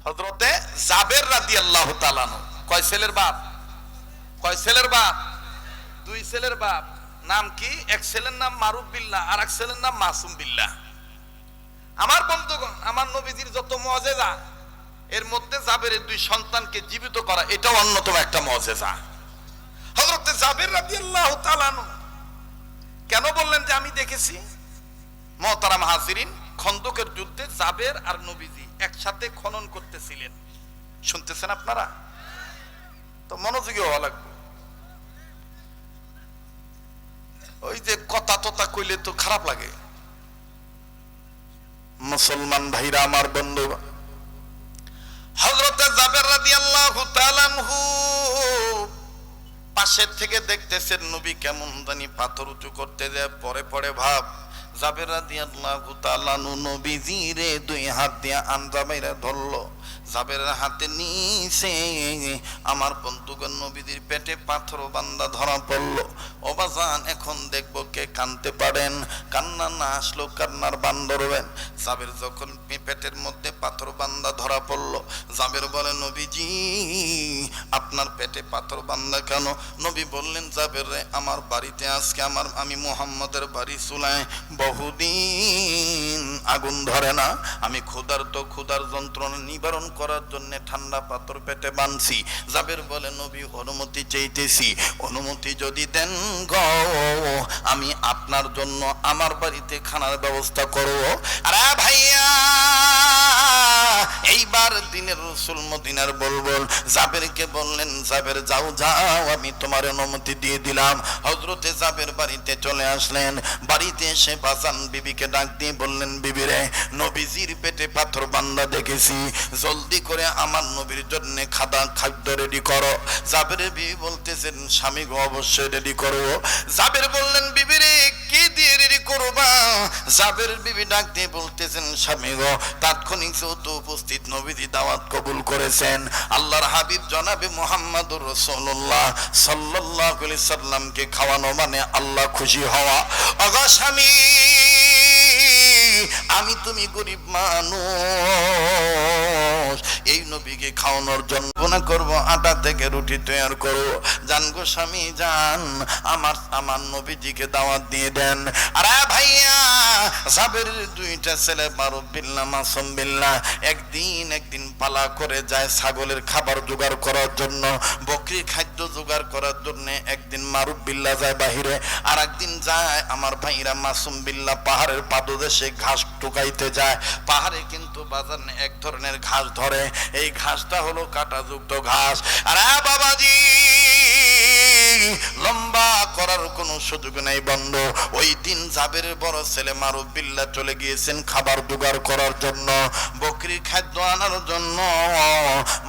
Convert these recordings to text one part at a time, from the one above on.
হযরতে জাবের রাদিয়াল্লাহু তাআলা আনহু কয় ছেলের বাপ? কয় ছেলের বাপ? দুই ছেলের বাপ। নাম কি? এক ছেলের নাম মারুফ বিল্লাহ আর এক ছেলের নাম মাসুম বিল্লাহ। আমার বন্ধুগণ, আমার নবীজির যত মুআজিজা, এর মধ্যে জাবেরের দুই সন্তানকে জীবিত করা এটাও অন্যতম একটা মুআজিজা। হযরতে জাবের রাদিয়াল্লাহু তাআলা আনহু কেন বললেন যে আমি দেখেছি? মুহতারাম হাজিরিন, খন্দকের যুদ্ধে জাবের আর নবীজি একসাথে খনন করতেছিলেন। শুনতেছেন আপনারা? তো মনোযোগী হওয়া লাগবে। ওই যে কথা তথা কইলে তো খারাপ লাগে। মুসলমান ভাইরা, আমার বন্ধু, হযরতে জাবের রাদিয়াল্লাহু তাআলা আনহু পাশের থেকে দেখতেছেন নবী কেমন জানি পাথর উঁচু করতে যায়। পরে পরে ভাব, জাবের রাদিয়াল্লাহু তাআলা আনহু নবীজিরে দুই হাত দিয়ে আঞ্জামাইরা ধরলো। জাবেরের হাতে নিচে আমার বন্ধুগণ নবীজির পেটে পাথর বান্দা ধরা পড়লো। ও বাজান, এখন দেখবো কে কানতে পারেন। কান্না না আসলো কান্নার বান ধরবেন। জাবের যখন পেটের মধ্যে পাথর বান্দা ধরা পড়লো, জাবের বলে, নবীজি আপনার পেটে পাথর বান্দা কেন? নবী বললেন, জাবের রে, আমার বাড়িতে আজকে আমি মুহাম্মদের বাড়ি চুলায় বহুদিন আগুন ধরে না। আমি ক্ষুধার যন্ত্রণা নিবারণ করার জন্য ঠান্ডা পাথর পেটে বানছি। জাবের বলে, নবী অনুমতি চাইতেছি, অনুমতি যদি দেন গো, আমি আপনার জন্য আমার বাড়িতে খানার ব্যবস্থা করব। আরে ভাইয়া, এইবার দিনের রাসূল মদিনার বলবল জাবেরকে বললেন, জাবের যাও, আমি তোমার অনুমতি দিয়ে দিলাম। হযরতে জাবের বাড়িতে চলে আসলেন। বাড়িতে এসে বাজান বিবিকে ডাক দিয়ে বললেন, বিবি রে, নবীজির পেটে পাথর বান্দা দেখেছি, জলদি করে আমার নবীর জন্য খাদ্য রেডি করো। জাবেরের বিবি বলতেছেন, স্বামী গো, অবশ্যই রেডি করো। জাবের বললেন, বিবি রে, কি দিয়ে রেডি করবা? জাবের বিবি ডাক দিয়ে বলতেছেন, স্বামী গো, তাৎক্ষণিক যেহেতু উপস্থিত নবীজি দাওয়াত কবুল করেছেন, আল্লাহর হাবিব জনাবে মুহাম্মদুর রাসূলুল্লাহ সাল্লাল্লাহু আলাইহি সাল্লামকে খাওয়ানো মানে আল্লাহ খুশি হওয়া। ওগো স্বামী, আমি তুমি গরিব মানুষ, এই নবীকে খাওয়ানোর জন্য মনে করবো আটা থেকে রুটি তৈরি করবো। জান গো স্বামী, জান, আমার নবীজিকে দাওয়াত দিয়ে দেন। আরে ভাইয়া, জাবের দুইটা ছেলে মারুফ বিল্লাহ, মাসুম বিল্লাহ একদিন পালা করে যায় ছাগলের খাবার জোগাড় করার জন্য, বকরির খাদ্য জোগাড় করার জন্য। একদিন মারুফ বিল্লাহ যায় বাহিরে, আর একদিন যায় আমার ভাইরা মাসুম বিল্লাহ পাহাড়ের পাদদেশে ঘাস টুকাইতে যায়। পাহাড়ে কিন্তু বাজার এক ধরনের ঘাস ধরে, এই ঘাসটা হলো কাঁটাযুক্ত ঘাস। আরে বাবাজি, লম্বা করার কোনো সুযোগ নেই বন্ধু। ওই দিন জাবেরের বড় ছেলে মারুফ বিল্লাহ চলে গিয়েছেন খাবার জোগাড় করার জন্য, বকরির খাদ্য আনার জন্য।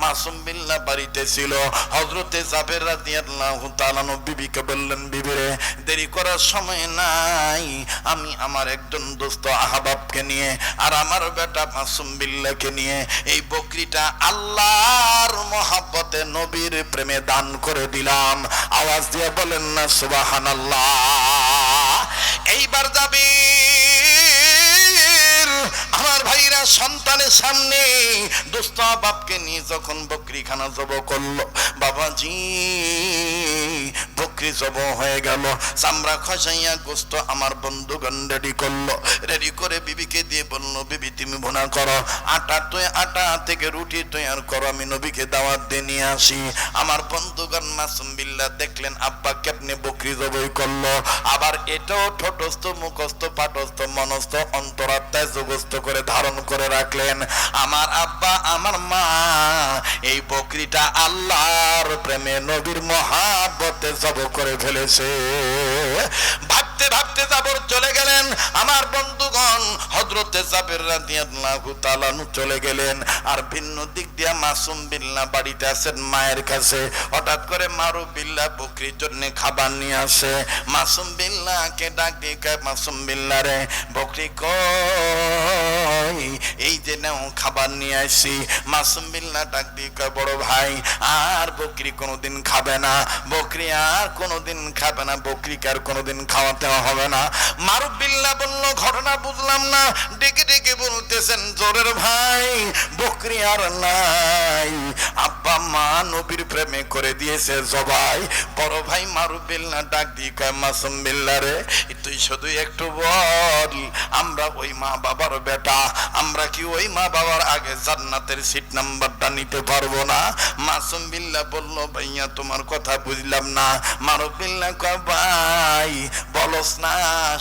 মাসুম বিল্লাহ বাড়িতে ছিল। হযরতে জাবের রাদিয়াল্লাহু তাআলা বিবিকে বললেন, বিবি রে, দেরি করার সময় নাই, আমি আমার একজন দোস্ত আহবাবকে নিয়ে আর আমার বেটা মাসুম বিল্লাহকে নিয়ে এই বকরিটা আল্লাহর মহব্বতে নবীর প্রেমে দান করে দিলাম। আওয়াজ দিয়ে বলেন না সুবহানাল্লাহ। এইবার যাবে আমার ভাইরা সন্তানের সামনে দোস্ত বাপকে নিয়ে যখন বকরি খানা জব করলো, বাবাজি বকরি জব হয়ে গেল, চামড়া খসাইয়া গোস্ত আমার বন্ধুগণ রেডি করলো। রেডি করে বিবিকে দিয়ে বললো, বিবি তুমি ভুনা করো, আটা থেকে রুটি তৈরি করো, আমি নবীকে দাওয়াত দিয়ে নিয়ে আসি। আমার বন্ধুগণ মাসুম বিল্লাহ দেখলেন আব্বা কেমনে বকরি জবই করলো, আবার এটাও ঠোঁটস্থ মুখস্থ পাঠস্থ মনস্থ অন্তরাত্মায় যোগস্থ করে ধারণ করে রাখলেন। আমার আব্বা আমার মা এই বকরিটা আল্লাহর প্রেমে নবীর মহব্বতে জব করে ফেলেছে। ভাবতে ভাবতে জাবের চলে গেলেন। আমার বন্ধুগণ, হযরতে জাবের রাদিয়াল্লাহু তাআলা চলে গেলেন। আর ভিন্ন দিক দিয়া মাসুম বিল্লাহ বাড়িতে আছেন মায়ের কাছে। হঠাৎ করে মারুফ বিল্লাহ বকরির জন্য খাবার নিয়ে আসে। মাসুম বিল্লাহকে ডাক দিয়ে কয়, মাসুম বিল্লাহ রে, বকরি কই? নয়, এই যে নাও খাবার নিয়ে আসি। মাসুম বিল্লাহ ডাক দিয়ে কয়, বড় ভাই আর বকরি কোনোদিন খাবে না, বকরি আর কোনোদিন খাবে না, বকরিকে আর কোনোদিন খাওয়াতে হবে না। মারুফ বিল্লাহ বলল, ঘটনা বুঝলাম না। ডেকে ডেকে বলতেছেন, জোরের ভাই বকরি আর নাই, আব্বা মা নবীর প্রেমে করে দিয়েছে জবাই। বড় ভাই মারুফ বিল্লাহ ডাক দিয়ে কয়, মাসুম বিল্লাহ রে, তুই শুধু একটু বল, আমরা ওই মা বাবার বেটা, আমরা কি ওই মা বাবার আগে জান্নাতের সিট নাম্বারটা নিতে পারবো না? মাসুম বিল্লাহ বলল, ভাইয়া তোমার কথা বুঝলাম না। মারুফ বিল্লাহ কয়, ভাই বলস না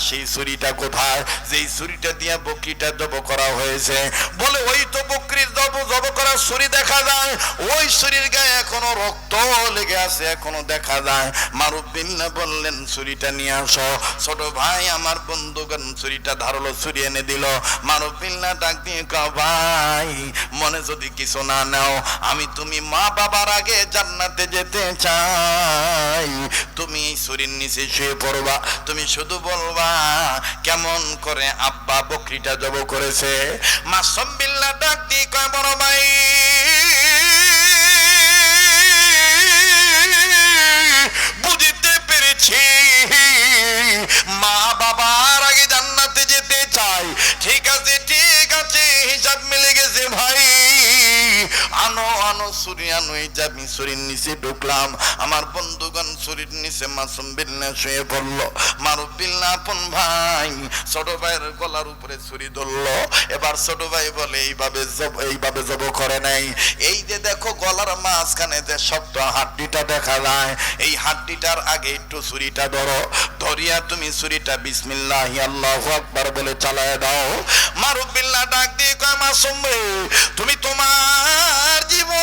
সেই ছুরিটা কোথায়, যেই ছুরিটা দিয়ে বকরিটা জব করা হয়েছে? বলে, ওই তো বকরির জব করার ছুরি দেখা যায়, ওই ছুরির গায়ে এখনো রক্ত লেগে আছে, এখনো দেখা যায়। মারুফ বিল্লাহ বললেন, ছুরিটা নিয়ে আসো। ছোট ভাই আমার বন্ধুগণ ছুরিটা ধারালো ছুরি এনে দিল। মারুফ বিল্লাহ ডাক দিয়ে কয়, ভাই মনে যদি কিছু না নাও, আমি তুমি মা বাবার আগে জান্নাতে যেতে চাই, তুমি এই ছুরির নিচে শুয়ে পড়বা, তুমি শুধু বলবা কেমন করে আব্বা বকরিটা জব করেছে। মাসুম বিল্লাহ ডাক দিয়ে কয়, বড় ভাই বুঝতে পেরেছি, মা বাবার আগে জান্নাতে যেতে চাই। ঠিক আছে ঠিক আছে, হিসাব মিলে গেছে ভাই, আনো আনো ছুরি আনো। এই যে আমি ছুরির নিচে ঢুকলাম, আমার বন্ধুগণ ছুরির নিচে মাসুম বিল্লাহ শুয়ে পড়লো। মারুফ বিল্লাহ আপন ভাই ছোট ভাইয়ের গলার উপরে ছুরি ধরলো। এবার ছোট ভাই বলে, এইভাবে জব করে নাই, এই যে দেখো গলার মাঝখানে যে শক্ত হাড্ডিটা দেখা যায়, এই হাড্ডিটার আগে একটু ছুরিটা ধরো, ধরিয়া তুমি ছুরিটা বিসমিল্লাহ আল্লাহু আকবার বলে চালায় দাও। মারুফ বিল্লাহ ডাক দিয়ে কয়, মাসুম রে, তুমি তোমার জীবন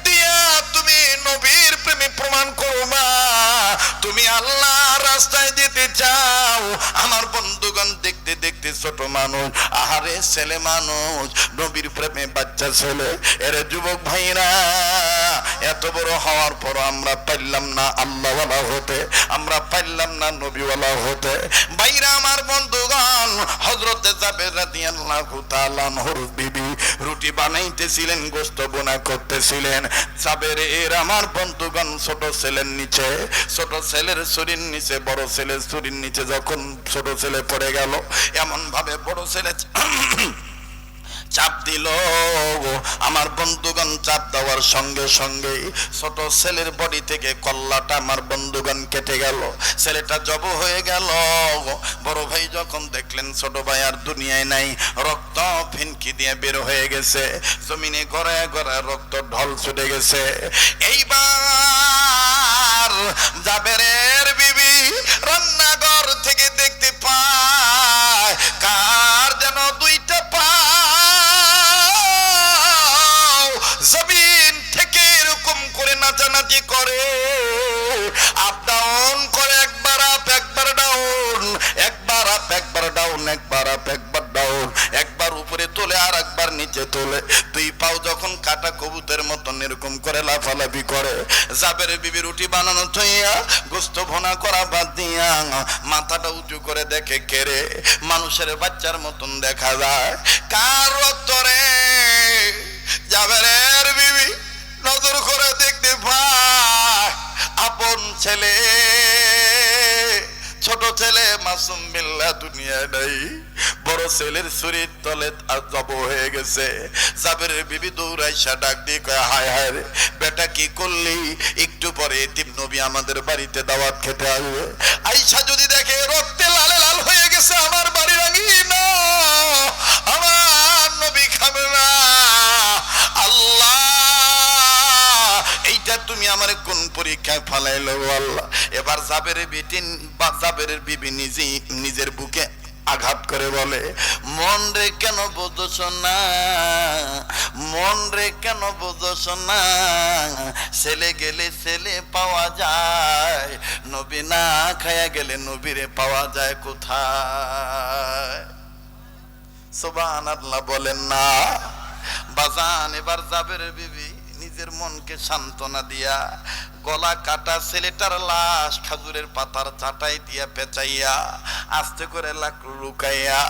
দিয়া তুমি নবীর প্রেমে প্রমাণ করবা, তুমি আল্লাহর রাস্তায় যেতে চাও। আমার বন্ধুগণ দেখতে দেখতে ছোট মানুষ, আহারে ছেলে মানুষ, নবীর প্রেমে বাচ্চা ছেলে, এর যুবক ভাইরা, এত বড় হওয়ার পর আমরা পারলাম না আল্লাহওয়ালা হতে, আমরা পারলাম না নবীওয়ালা হতে। ভাইরা আমার বন্ধুগণ, হযরতে জাবের রাদিয়াল্লাহু তাআলা আনহুর বিবি রুটি বানাইতেছিলেন, গোশত বোনা করতেছিলেন। জাবের আমার বন্ধুগণ ছোট ছেলের নিচে, ছোট ছেলের ছুরির নিচে, বড় ছেলের ছুরির নিচে যখন ছোট ছেলে পড়ে গেল, এমন ভাবে বড় ছেলে চাপ দিল, আমার বন্ধুগণ চাপ দেওয়ার সঙ্গে সঙ্গে ছোট ছেলের বডি থেকে কল্লাটা আমার বন্ধুগণ কেটে গেল, ছেলেটা জব হয়ে গেল। বড় ভাই যখন দেখলেন ছোট ভাই আর দুনিয়ায় নাই, রক্ত ফিনকি দিয়ে বের হয়ে গেছে, জমিনে গড়ায় গড়ায় রক্ত ঢল ছুটে গেছে। এইবার জাবেরের বিবি রান্নাঘর থেকে দেখতে পায় কার যেন দুইটা পা জমিন থেকে এরকম করে নাচানাচি করে, আপ ডাউন করে, একবার আপ একবার ডাউন, একবার আপ একবার ডাউন, একবার আপ একবার ডাউন, একবার উপরে তোলে আর একবার নিচে তোলে। দুই পাও যখন কাটা কবুতের মতন এরকম করে লাফালাফি করে। জাবের বিবি রুটি বানানো থইয়া গোশত ভুনা করা বাদ দিয়া মাথাটা উঁচু করে দেখে, কেরে মানুষের বাচ্চার মতন দেখা যায়, কার রক্ত রে? জাবেরের বিবি নজর করে দেখতে পায় আপন ছেলে, ছোট ছেলে মাসুম বিল্লাহ দুনিয়ায় নাই, বড় ছেলের ছুরির তলে জব হয়ে গেছে। জাবেরের বিবি দৌড়াইসা ডাক দিয়ে কয়, হায় হায় রে বেটা কি করলি? একটু পরে এতিম নবী আমাদের বাড়িতে দাওয়াত খেতে আসবে, আইসা যদি দেখে রক্তে লালে লাল হয়ে গেছে আমার বাড়ির আঙিনা, আমার নবী খাবে না। আল্লাহ, এইটা তুমি আমার কোন পরীক্ষায় ফালাইলো আল্লাহ? এবার জাবেরের বিবি নিজের বুকে আঘাত করে বলে, মন রে কেন বোঝস না, মন রে কেন বোঝস না, ছেলে গেলে ছেলে পাওয়া যায়, নবী না খায়া গেলে নবীরে পাওয়া যায় কোথায়? সুবহানাল্লাহ বলেন না বাজান। এবার জাবেরের বিবি নিজের মনকে সান্ত্বনা দিয়া গলা কাটা ছেলেটার লাশ খাজুরের পাতার চাটাই দিয়া পেঁচাইয়া আস্তে করে লুকাইয়া।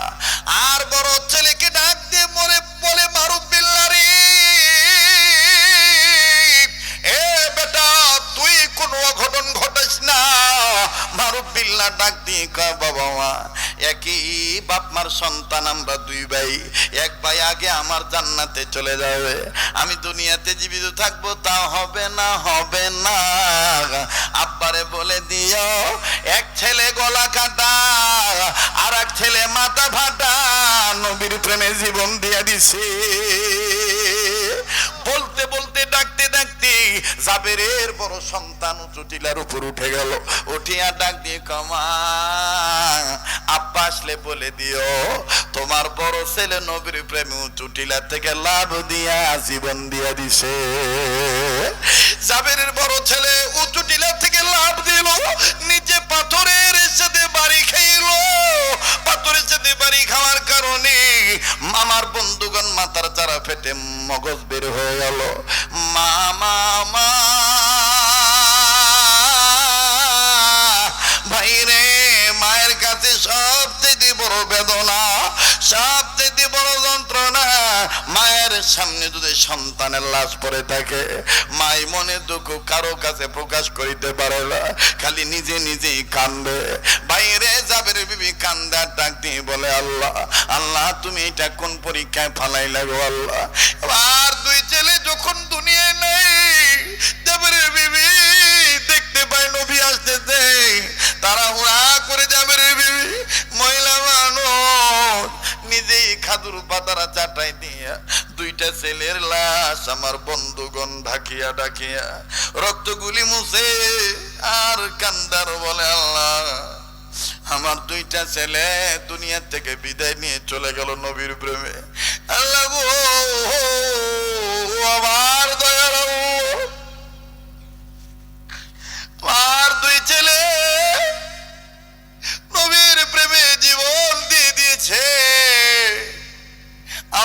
আর বড় ছেলেকে ডাক দিয়ে মরে বলে মারুফ বিল্লাহ রে, এ বেটা তুই কোনো অঘটন ঘটাস না। মারুফ বিল্লাহ ডাক দিয়ে কয় বাবা মা একই বাপ মার সন্তান, আমরা দুই ভাই, এক ভাই আগে আমার জান্নাতে চলে যাবে, আমি দুনিয়াতে জীবিত থাকবো তা হবে না, হবে না। আব্বারে বলে দিও এক ছেলে গলা কাটা আর এক ছেলে মাথা ফাটা, নবীর প্রেমে জীবন দিয়া দিছে। বলতে বলতে ডাকতে ডাকতে জাবেরের বড় সন্তান উঁচু টিলার উপর উঠে গেল, উঠিয়া ডাক দিয়ে কমা আব্বা আসলে বলে দিও তোমার বড় ছেলে নবীর প্রেমে উঁচু টিলা থেকে লাভ দিয়া জীবন দিয়া দিছে। জাবেরের বড় ছেলে উঁচু টিলা থেকে লাভ দিল, নিচে পাথরের সাথে বাড়ি খাইল। পাথরের সাথে বাড়ি খাওয়ার কারণে আমার বন্ধুগণ মাথার চারা ফেটে মগজ বের হয়ে গেল। মা মা মা ভাই রে, মায়ের কাছে সবচেয়ে বড় বেদনা, সবচেয়ে বড় যন্ত্রণা। মায়ের সামনে যদি সন্তানের লাশ পড়ে থাকে, মাই মনে দুঃখ কারো কাছে প্রকাশ করিতে পারে না, খালি নিজে নিজেই কান্দে। বাইরে জাবের বিবি কান্দা ডাক দিয়ে বলে আল্লাহ আল্লাহ তুমি এটা কোন পরীক্ষায় ফালাইলা গো আল্লাহ। আর দুই ছেলে যখন দুনিয়ায় নেই, জাবের বিবি দেখতে পায় নবী আসতেছে, তারা হুড়া করে জাবের বিবি মহিলা মানুষ নিজেই খাদুর পাতারা চাটাই দিয়া দুইটা ছেলের লাশ আমার বন্ধুগণ ঢাকিয়া ঢাকিয়া রক্তগুলি মুছে আর কান্দার বলে আল্লাহ আমার দুইটা ছেলে দুনিয়া থেকে বিদায় নিয়ে চলে গেল নবীর প্রেমে। আল্লাহ গো আমার দয়ার আমার দুই ছেলে নবীর প্রেমে জীবন দিয়ে দিয়েছে।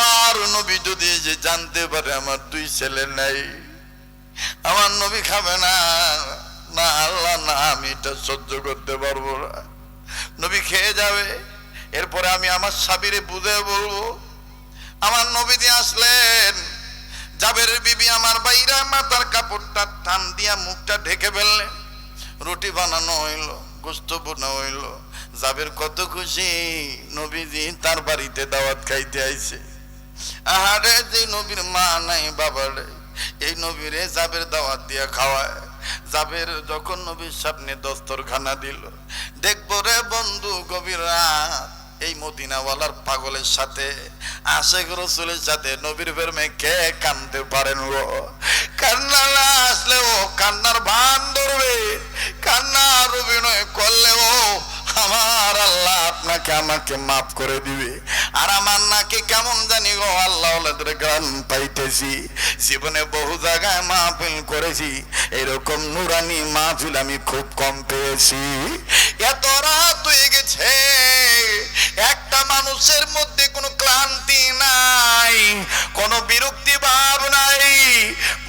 আর নবী যদি যে জানতে পারে আমার দুই ছেলে নাই, আমার নবী খাবে না। না আল্লাহ না, আমি এটা সহ্য করতে পারবো না। নবী খেয়ে যাবে, এরপরে আমি আমার সাবিরে বুঝে বলবো। আমার নবীজি আসলেন, জাবেরের বিবি আমার বাইরা মাথার কাপড়টা টান দিয়া মুখটা ঢেকে ফেললেন। রুটি বানানো হইল, গোস্ত বোনা হইল। জাবের কত খুশি, নবীজি তার বাড়িতে দাওয়াত খাইতে আইছে। আহারে যে নবীর মা নাই বাবা রে, এই নবীরে জাবের দাওয়াত দিয়া খাওয়ায়। জাবের যখন নবীর সামনে দস্তরখানা দিল, দেখবো রে বন্ধু গভীর রাত এই মদিনাওয়ালার পাগলের সাথে আশেক রসুলের সাথে নবীর প্রেমে কে কানতে পারেন গো? কান্না না আসলে ও কান্নার ভান ধরবে, কান্নার অভিনয় করলেও আমার আল্লাহ আপনাকে আমাকে মাফ করে দিবে। আর আমার নাকি কেমন জানি গো আল্লাহ গান পাইতেছি। জীবনে বহু জায়গায় মাহফিল করেছি, এরকম নুরানি মাহফিল আমি খুব কম পেয়েছি। এত রাত হয়ে গেছে, একটা মানুষের মধ্যে কোনো ক্লান্তি নাই, কোনো বিরক্তি ভাব নাই।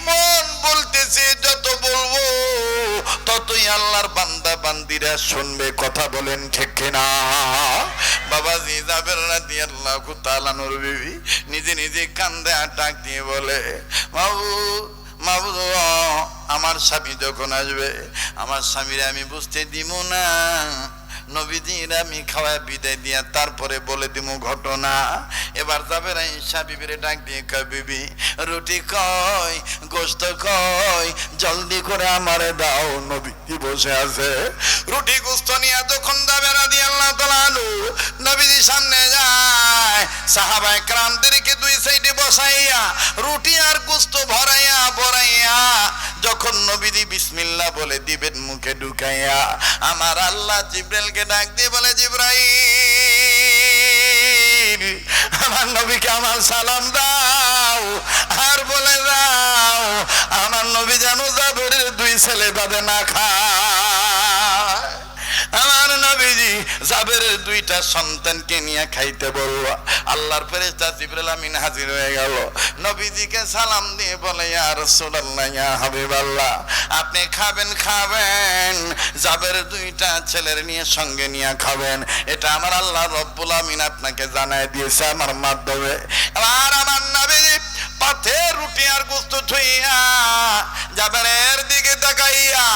মন বলতেছে যত বলবো ততই আল্লাহর বান্দা বান্দিরা শুনবে। কথা বলেন ঠিক কিনা? বাবাজি জাবের রাদিয়াল্লাহু তাআলা নূর বিবি নিজে নিজে কান্দে আর ডাক দিয়ে বলে মাবুদ আমার স্বামী যখন আসবে, আমার স্বামীরে আমি বুঝতে দিব না। নবীজির আমি খাওয়ায় বিদায় দিয়া তারপরে বলে দিব ঘটনা। এবার জাবের আয়েশা বিবিরে ডাক দিয়ে কয় বিবি রুটি কয় গোশত কয় জলদি করে আমারে দাও, নবীজি বসে আছে। রুটি গোশত নিয়ে যখন জাবের রাদিয়াল্লাহু তাআলা আনহু নবীজির সামনে যায়, সাহাবায়ে কেরামদেরকে দুই সাইডে বসাইয়া রুটি আর গোশত ভরাইয়া ভরাইয়া যখন নবীজি বিসমিল্লাহ বলে দিবেন মুখে ঢুকাইয়া, আমার আল্লাহ জিবরাইলকে ডাক দিয়ে বলে জিবরাইল আমার নবীকে আমার সালাম দাও, আর বলে দাও আমার নবী যেন জাবেরের দুই ছেলে বাদে না খায়। আমার নবীজি জাবেরের দুইটা সন্তানকে নিয়ে খাইতে বলল। আল্লাহর ফেরেশতা জিবরাইল আমিন হাজির হয়ে গেল, নবীজিকে সালাম দিয়ে বলে, ইয়া রাসূলুল্লাহ, ইয়া হাবিবাল্লাহ, আপনি খাবেন খাবেন, জাবের দুইটা ছেলের নিয়ে সঙ্গে নিয়ে খাবেন, এটা আমার আল্লাহ রব্বুল আমিন আপনাকে জানায় দিয়েছে আমার মাধ্যমে। আর আমার নবীজি পাথে রুটি আর গোশত থুইয়া জাবেরের দিকে তাকাইয়া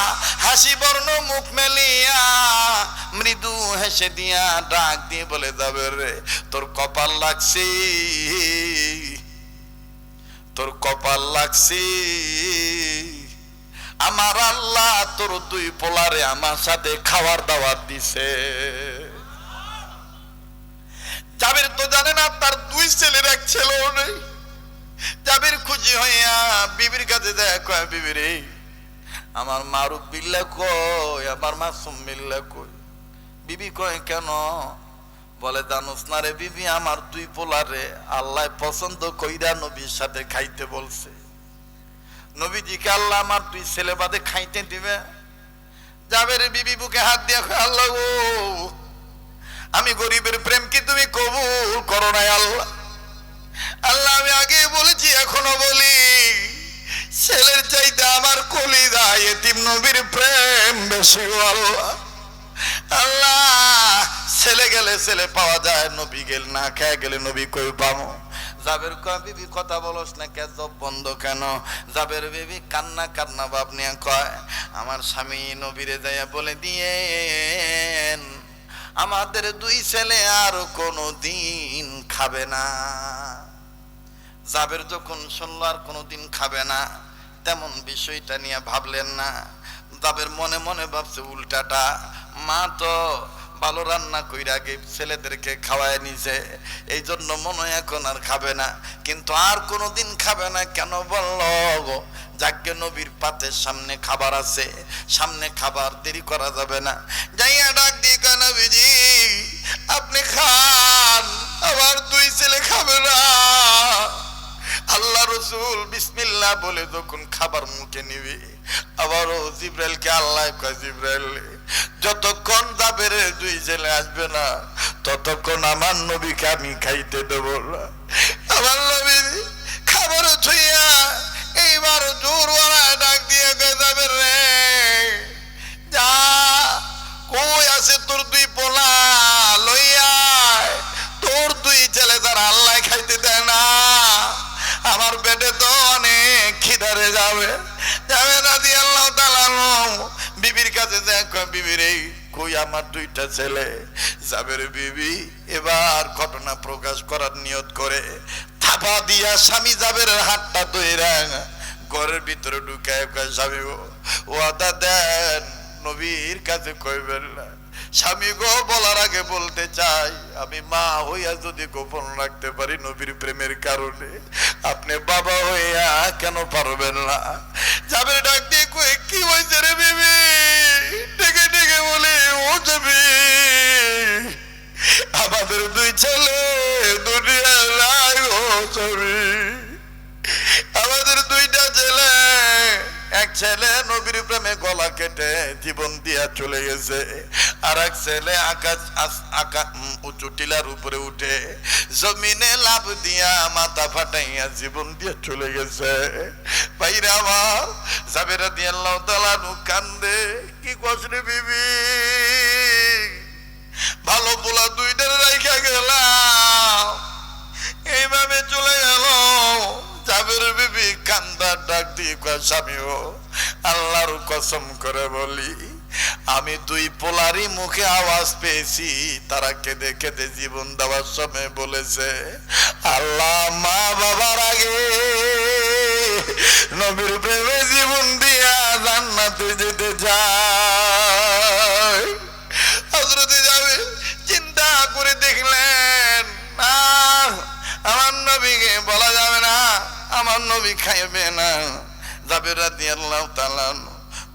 হাসি বর্ণ মুখ মেলিয়া মৃদু হেসে দিয়া ডাক দিয়ে বলে, জাবের রে, তোর কপাল লাগছে, তোর কপাল লাগছে, আমার আল্লাহ তোর দুই পোলারে আমার সাথে খাওয়ার দাওয়াত দিছে। জাবের তো জানে না তার দুই ছেলের এক ছেলেও নেই। জাবের খুশি হইয়া বিবির কাছে যায়, কয়, বিবি রে, আমার মারুফ বিল্লাহ কই, আমার মাসুম বিল্লাহ কই? বিবি কয়, কেন? বলে, জানোস না রে বিবি, আমার দুই পোলারে আল্লাহ পছন্দ কইরা নবীর সাথে খাইতে বলছে। নবীজিকে আল্লাহ আমার দুই ছেলে বাদে খাইতে দিবে। জাবের বিবি বুকে হাত দিয়া কয়, আল্লাহ গো, আমি গরিবের প্রেম কি তুমি কবুল করো না আল্লাহ? আল্লাহ, আমি আগে বলেছি এখনো বলি, ছেলের চাইতে আমার কলিজা এতিম নবীর প্রেম বেশি গো আল্লাহ। আল্লাহ, ছেলে গেলে ছেলে পাওয়া যায়, নবী গেল না খেয়ে গেলে নবী কই পাবো? জাবের কয়, বিবি কথা বলস না কে, জব বন্ধ কেন? জাবের বিবি কান্না কান্না ভাব নিয়ে কয়, আমার স্বামী নবীরে যাইয়া বলে দিয়েন আমাদের দুই ছেলে আর কোনো দিন খাবে না। জাবের যখন শুনল আর কোনোদিন খাবে না, তেমন বিষয়টা নিয়ে ভাবলেন না। জাবের মনে মনে ভাবছে উল্টাটা, মা তো ভালো রান্না কইরা আগে ছেলেদেরকে খাওয়ায় নিছে, এই জন্য মনে হয় এখন আর খাবে না। কিন্তু আর কোনোদিন খাবে না কেন বলল? যাকে নবীর পাতের সামনে খাবার আছে, সামনে খাবার, দেরি করা যাবে না। যাইয়া ডাক দিয়ে কয়, নবীজি আপনি খান, আবার দুই ছেলে খাবে না। আল্লাহ রসুল বিসমিল্লাহ বলে যখন খাবার মুখে নিবে, আবারও জিবরাইলকে আল্লাহ কয়, জিবরাইল, যতক্ষণ জাবের দুই ছেলে আসবে না ততক্ষণ আমার নবীকে আমি খাইতে দেব না। আমার নবী খাবার ছুঁইয়া এইবার জোর ডাক দিয়ে কয়, জাবের রে, যা, কই আছে তোর দুই পোলা, লইয়া তোর দুই ছেলে যারা আল্লাহ খাইতে দেয় না, আমার পেটে তো অনেক খিদারে যাবে। যাবে রাদিয়াল্লাহু তাআলা বিবির কাছে যায়, বিবি রে, কই আমার দুইটা ছেলে? জাবের বিবি এবার ঘটনা প্রকাশ করার নিয়ত করে থাপা দিয়া স্বামী জাবেরের হাতটা ধইরা ঘরের ভিতরে ঢুকায় কয়, স্বামী গো, ওয়াদা দেন নবীর কাছে কইবেন না। স্বামী গো বলার আগে বলতে চাই, আমি মা হইয়া যদি গোপন রাখতে পারি নবীর প্রেমের কারণে, আপনি বাবা হইয়া কেন পারবেন না? জাবের ডাক দিয়ে কই, কি হয়েছে রে বিবি? ডেকে ডেকে বলে, ও যাবি, আমাদের দুই ছেলে দুনিয়া নাই গো ছবি, আমাদের দুইটা ছেলে, এক ছেলে নবীর প্রেমে গলা কেটে জীবন দিয়া চলে গেছে, আর এক ছেলে উঁচু টিলার উপরে উঠে জমিনে লাভ দিয়া মাথা ফাটাইয়া জীবন দিয়া চলে গেছে। ভাইরা আমার, জাবের রাদিয়াল্লাহু তাআলা কান্দে, কি কষ্ট বিবি, ভালো পোলা দুইটার রাইখা গেলাম, এইভাবে চলে গেল। জাবের বিবি কান্দার ডাক দিয়ে কয়, স্বামীও আল্লাহর কসম করে বলি, আমি দুই পোলারই মুখে আওয়াজ পেয়েছি, তারা কেঁদে কেঁদে জীবন দেওয়ার সময় বলেছে, আল্লাহ মা বাবার আগে নবীর প্রেমে জীবন দিয়া জান্নাতে যেতে চায়। হযরতে জাবের চিন্তা করে দেখলেন, না, আমার নবীকে বলা যাবে না, আমার নবী খাইবে না। জাবের রাদিয়াল্লাহু তাআলা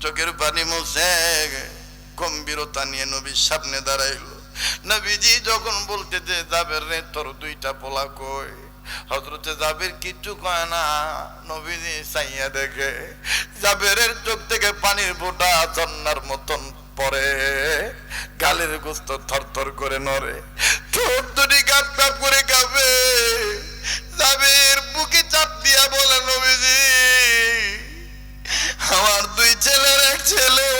চোখের পানি মুছে গম্ভীরতা নিয়ে নবীর সামনে দাঁড়াইল। নবীজি যখন বলতে যে, জাবের রে, তোর দুইটা পোলা কই? হযরতে জাবের কিচ্ছু কয় না। নবীজি চাইয়া দেখে জাবেরের চোখ থেকে পানির ফোঁটা ঝর্ণার মতন পরে গালের গোস্ত থরথর করে নড়ে, ঠোঁট দুটি কাপ কাপ করে কাঁপে। জাবের বুকে চাপ দিয়া বলে, নবীজি আমার দুই ছেলের এক ছেলেও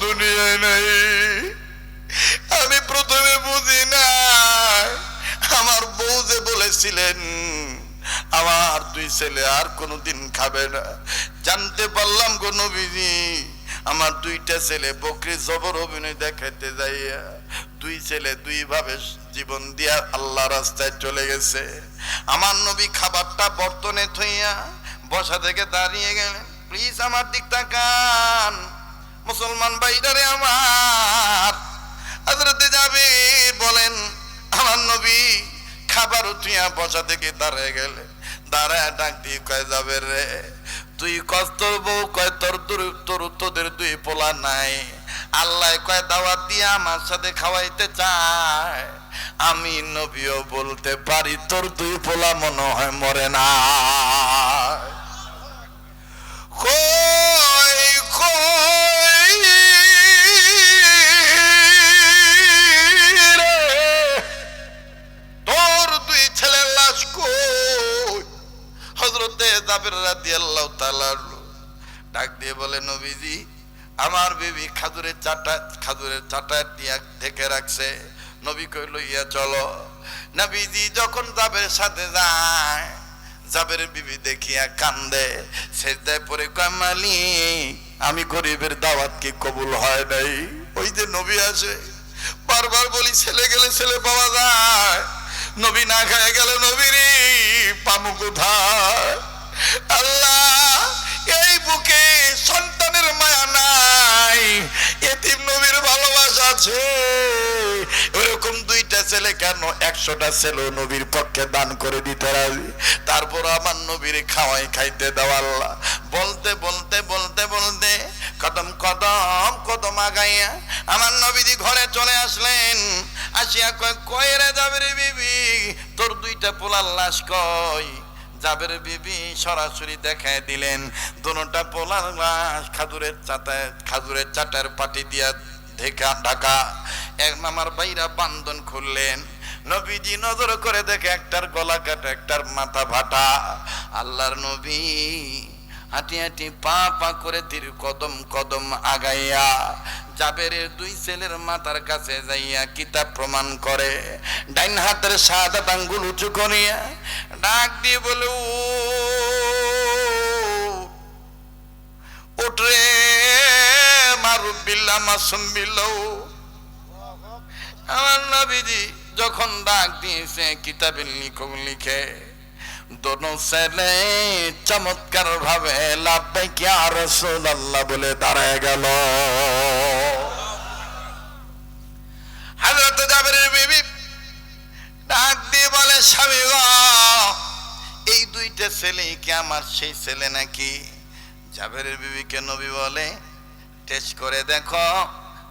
দুনিয়ায় নাই। আমি প্রথমে বুঝি না, আমার বউ যে বলেছিলেন আমার দুই ছেলে আর কোনোদিন খাবে না, জানতে পারলাম গো নবীজি আমার দুইটা ছেলে বকরি জবর অভিনয় দেখাইতে যাইয়া দুই ছেলে দুই ভাবে জীবন দিয়া আল্লাহ রাস্তায় চলে গেছে। আমার নবী খাবারটা বর্তনে থইয়া বসা থেকে দাঁড়িয়ে গেলেন, প্লিজ আমার দিক তাকান মুসলমান ভাইরারে আমার। হযরতে জাবের বলেন, আমার নবী খাবার উঠিয়া বসা থেকে দাঁড়িয়ে গেলে, দাঁড়ায় ডাক দিয়ে কয়, জাবের রে তুই কষ্ট বউ কয় তোদের দুই পোলা নাই, আল্লাহ কয় দাওয়াত দিয়ে আমার সাথে খাওয়াইতে চায়। আমি নবীও বলতে পারি তোর দুই পোলা মনে হয় মরে না। কই কই রে তোর দুই ছেলের লাশ কই? হযরতে জাবের রাদিয়াল্লাহু তাআলা ডাক দিয়ে বলে, নবীজি আমার বিবি খাজুরের চাটা দিয়া ঢেকে রাখছে। নবী কইল, ইয়া চলো। নবীজি যখন জাবের সাথে যায়, জাবের বিবি দেখিয়া কান্দে, সেজদায় পড়ে কয়, মালিক আমি গরিবের দাওয়াত কি কবুল হয় নাই? ওই যে নবী আসে, বারবার বলি ছেলে গেলে ছেলে পাওয়া যায়, নবী না খায় গেলে নবীরে পামু কোথায়? আল্লাহ এই বুকে সন্তানের মায়া নাই, এতিম নবীর ভালোবাসা আছে। এরকম দুইটা ছেলে কেন 100টা ছেলে নবীর পক্ষে দান করে দিতে রাজি। তারপর আমার নবীর খাওয়াই খাইতে দাও আল্লাহ। বলতে বলতে বলতে বলতে কদম কদম কদম আগাইয়া আমার নবীজি ঘরে চলে আসলেন। আসিয়া কয়, কয় রে জাবের বিবি তোর দুইটা পোলার লাশ কই? জাবের বিবি সরাসরি দেখায় দিলেন দুটা পোলার লাশ খাজুরের চাটার পাটি দিয়া ঢাকা। আমার ভাইরা বান্ধন খুললেন, নবীজি নজর করে দেখে একটার গলা কাটা একটার মাথা ফাটা। আল্লাহর নবী হাঁটি হাঁটি পা পা করে তীর কদম কদম আগাইয়া জাবেরের দুই ছেলের মাথার কাছে যাইয়া কিতাব প্রমাণ করে, ডাইন হাতের সাদা আঙ্গুল উঁচু করিয়া ডাক দিয়ে বলে, উঠরে মারুফ বিল্লাহ মাসুম বিল্লাহ। আমার নবীজি যখন ডাক দিয়েছে কিতাবে লিখে দোনো ছেলে চমৎকার ভাবে লাব্বাইক ইয়া রাসূলুল্লাহ বলে দাঁড়ায় গেল। হযরত জাবেরের বিবি ডাক দিয়ে বলে, স্বামী গো এই দুইটা ছেলে কি আমার সেই ছেলে নাকি? জাবেরের বিবিকে নবী বলে, টেস্ট করে দেখো।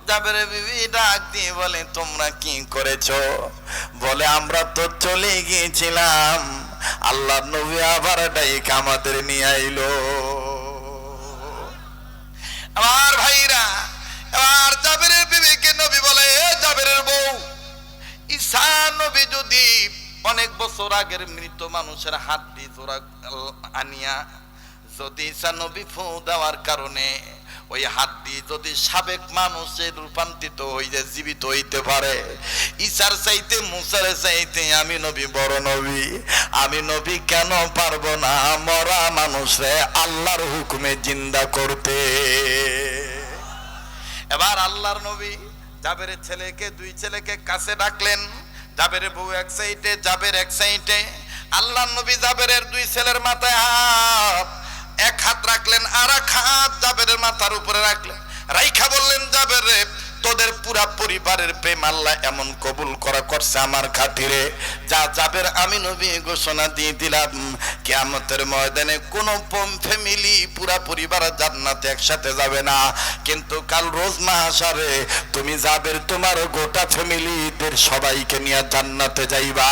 জাবেরের বিবি ডাক দিয়ে বলে, তোমরা কি করেছো? বলে, আমরা তো চলে গিয়েছিলাম, আল্লাহর নবী আবার ডাইকা আমাদের নিয়ে আইলো। আমার ভাইরা, এবার জাবেরের বিবিকে নবী বলে, জাবেরের বউ ঈসা নবী যদি অনেক বছর আগের মৃত মানুষের হাড্ডি জোড়া আনিয়া যদি ঈসা নবী ফু দেওয়ার কারণে ওই হাড্ডি যদি সাবেক মানুষের রূপান্তরিত হয়ে জীবিত হইতে পারে, ঈসার চাইতে মুসার চাইতে আমি নবী বড় নবী। আমি নবী কেন পারবো না মরা মানুষে আল্লাহর হুকুমে জিন্দা করতে? এবার আল্লাহর নবী জাবেরের ছেলেকে দুই ছেলেকে কাছে ডাকলেন, জাবেরের বউ এক সাইডে জাবের এক সাইডে। আল্লাহর নবী জাবেরের দুই ছেলের মাথায় এক হাত রাখলেন, আর এক হাত জাবেরের মাথার উপরে রাখলেন, রাইখা বললেন, জাবের রে তোদের পুরা পরিবারের প্রেম আল্লাহ এমন কবুল করছে আমার খাতিরে। যা জাবের আমি নবী ঘোষণা দিয়ে দিলাম, কিয়ামতের ময়দানে কোন ফ্যামিলি পুরা পরিবার জান্নাতে একসাথে যাবে না, কিন্তু কাল রোজ মাহশারে তুমি জাবের তোমার গোটা ফ্যামিলিদের সবাইকে নিয়ে জান্নাতে যাইবা।